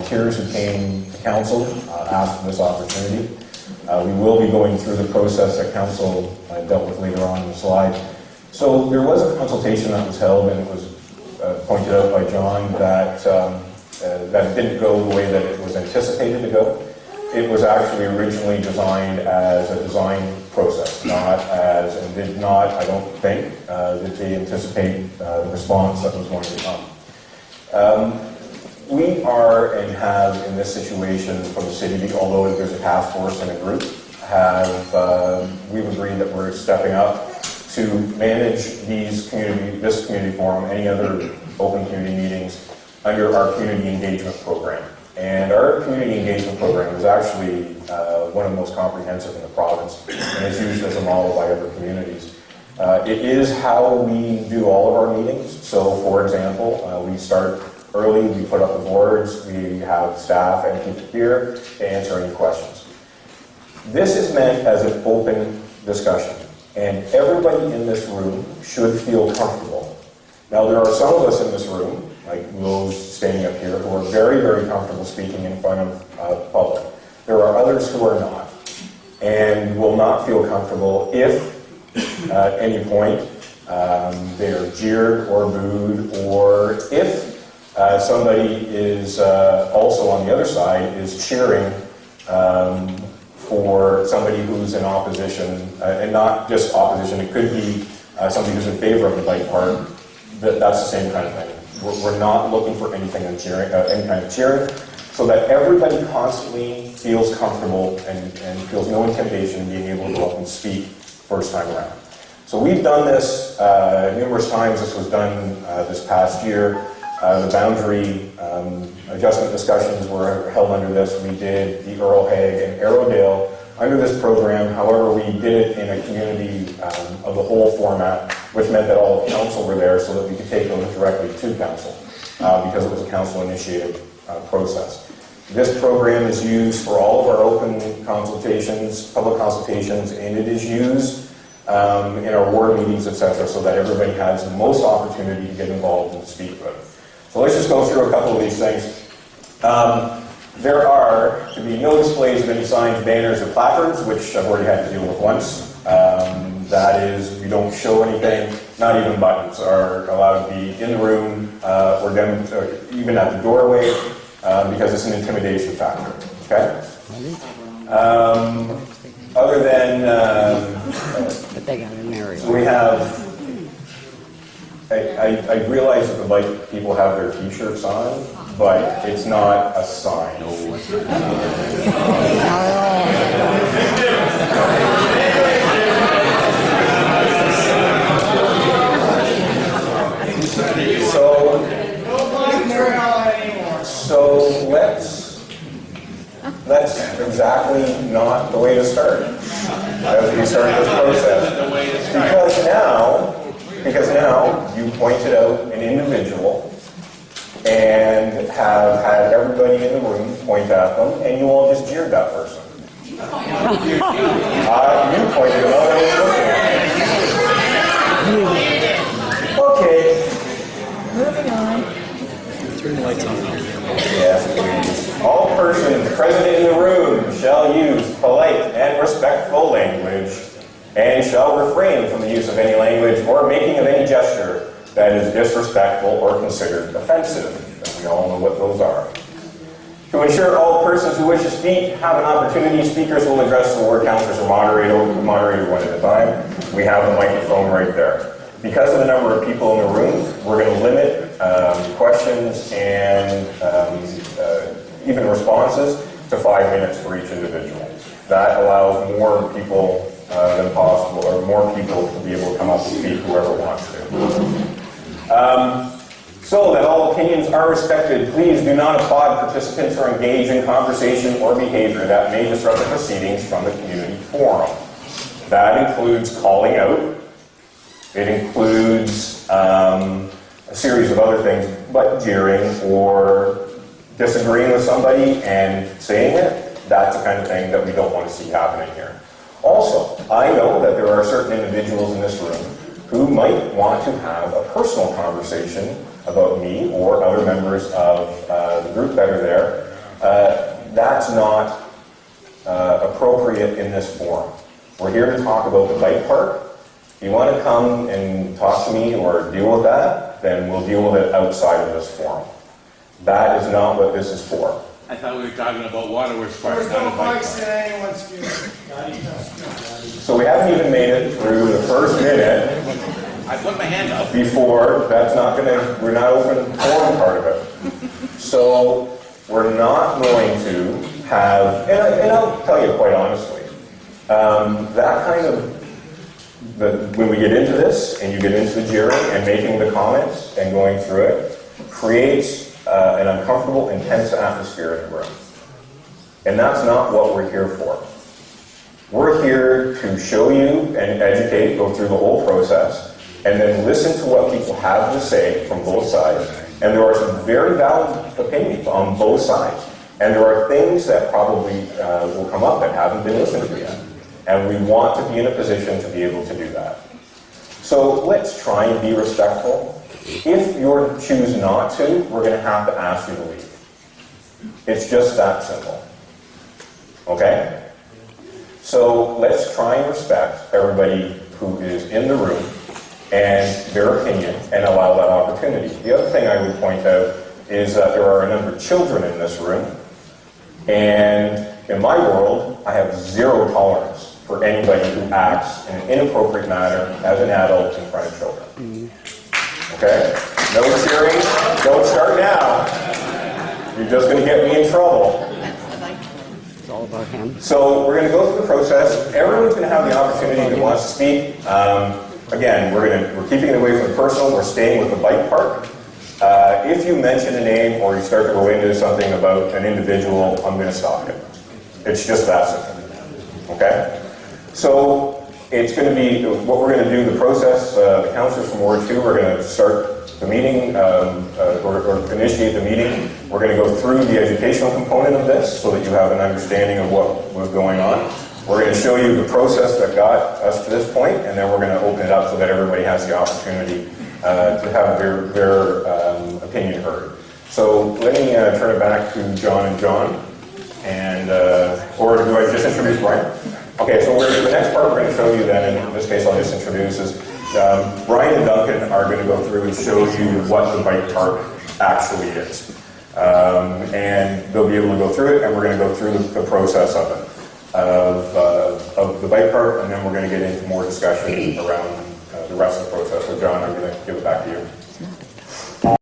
volunteers who came to council, asked for this opportunity. We will be going through the process that council dealt with later on in the slide. So there was a consultation that was held, and it was pointed out by John that it didn't go the way that it was anticipated to go. It was actually originally designed as a design process, not as, and did not, I don't think, did they anticipate the response that was going to come. We are and have in this situation from the city, although there's a task force and a group, we've agreed that we're stepping up to manage this community forum, any other open community meetings under our community engagement program. And our community engagement program is actually one of the most comprehensive in the province and is used as a model by other communities. It is how we do all of our meetings. So for example, we start early, we put up the boards, we have staff and keep here to answer any questions. This is meant as an open discussion, and everybody in this room should feel comfortable. Now there are some of us in this room, like those standing up here, who are very, very comfortable speaking in front of the public. There are others who are not, and will not feel comfortable if at any point they are jeered or booed, or if somebody is also on the other side is cheering for somebody who's in opposition, and not just opposition, it could be somebody who's in favor of the bike park. That's the same kind of thing. We're not looking for anything in cheering, any kind of cheering, so that everybody constantly feels comfortable and feels no intimidation in being able to go up and speak first time around. So we've done this numerous times. This was done this past year. The boundary adjustment discussions were held under this. We did the Earl Hague and Arrowdale under this program. However, we did it in a community of the whole format, which meant that all of council were there so that we could take those directly to council because it was a council-initiated process. This program is used for all of our open consultations, public consultations, and it is used in our ward meetings, etc., so that everybody has the most opportunity to get involved and speak about it. So let's just go through a couple of these things. There are to be no displays of any signs, banners, or placards, which I've already had to deal with once. That is, we don't show anything. Not even buttons are allowed to be in the room or even at the doorway because it's an intimidation factor. Okay. Other than but they got an area. So we have. I realize that the bike people have their T-shirts on, but it's not a sign. So let's exactly not the way to start as we start this process. Because now you pointed out an individual and have had everybody in the room point at them, and you all just jeered that person. You pointed them out. Okay. Moving on. Turn the lights on. Yes, please. All persons present in the room shall use polite and respectful language, and shall refrain from the use of any language or making of any gesture that is disrespectful or considered offensive. And we all know what those are. To ensure all persons who wish to speak have an opportunity, speakers will address the ward councillors or moderator one at a time. We have the microphone right there. Because of the number of people in the room, we're going to limit questions and even responses to 5 minutes for each individual. That allows more people than possible, or more people to be able to come up and speak, whoever wants to. So that all opinions are respected, please do not applaud participants or engage in conversation or behavior that may disrupt the proceedings from the community forum. That includes calling out. It includes a series of other things, but jeering or disagreeing with somebody and saying it. That's the kind of thing that we don't want to see happening here. Also, I know that there are certain individuals in this room who might want to have a personal conversation about me or other members of the group that are there That's not appropriate in this forum. We're here to talk about the bike park. If you want to come and talk to me or deal with that, then we'll deal with it outside of this forum. That is not what this is for. I thought we were talking about Waterworks Park, There's not no a bike bikes in park. anyone's future. So we haven't even made it through the first minute I put my hand up. before that's not gonna, we're not open forum part of it. So we're not going to have, and I'll tell you quite honestly, that kind of, when we get into this and you get into the jeering and making the comments and going through it, creates an uncomfortable, intense atmosphere in the room. And that's not what we're here for. We're here to show you and educate, go through the whole process, and then listen to what people have to say from both sides. And there are some very valid opinions on both sides. And there are things that probably will come up that haven't been listened to yet. And we want to be in a position to be able to do that. So let's try and be respectful. If you choose not to, we're going to have to ask you to leave. It's just that simple. Okay? So let's try and respect everybody who is in the room and their opinion and allow that opportunity. The other thing I would point out is that there are a number of children in this room, and in my world, I have zero tolerance for anybody who acts in an inappropriate manner as an adult in front of children. Okay? No cheering. Don't start now. You're just going to get me in trouble. It's all about him. So we're going to go through the process. Everyone's going to have the opportunity that wants to speak. Again, we're keeping it away from the personal. We're staying with the bike park. If you mention a name or you start to go into something about an individual, I'm going to stop you. It's just that simple. Okay? So it's going to be, what we're going to do, the process, the councillors from Ward 2, we're going to start the meeting, or initiate the meeting. We're going to go through the educational component of this so that you have an understanding of what was going on. We're going to show you the process that got us to this point, and then we're going to open it up so that everybody has the opportunity to have their opinion heard. So let me turn it back to John and John, and or do I just introduce Brian? Okay, so the next part we're going to show you then, and in this case I'll just introduce, is Brian and Duncan are going to go through and show you what the bike park actually is. And they'll be able to go through it, and we're going to go through the process of it, of the bike park, and then we're going to get into more discussion around the rest of the process. So John, I'm going to give it back to you.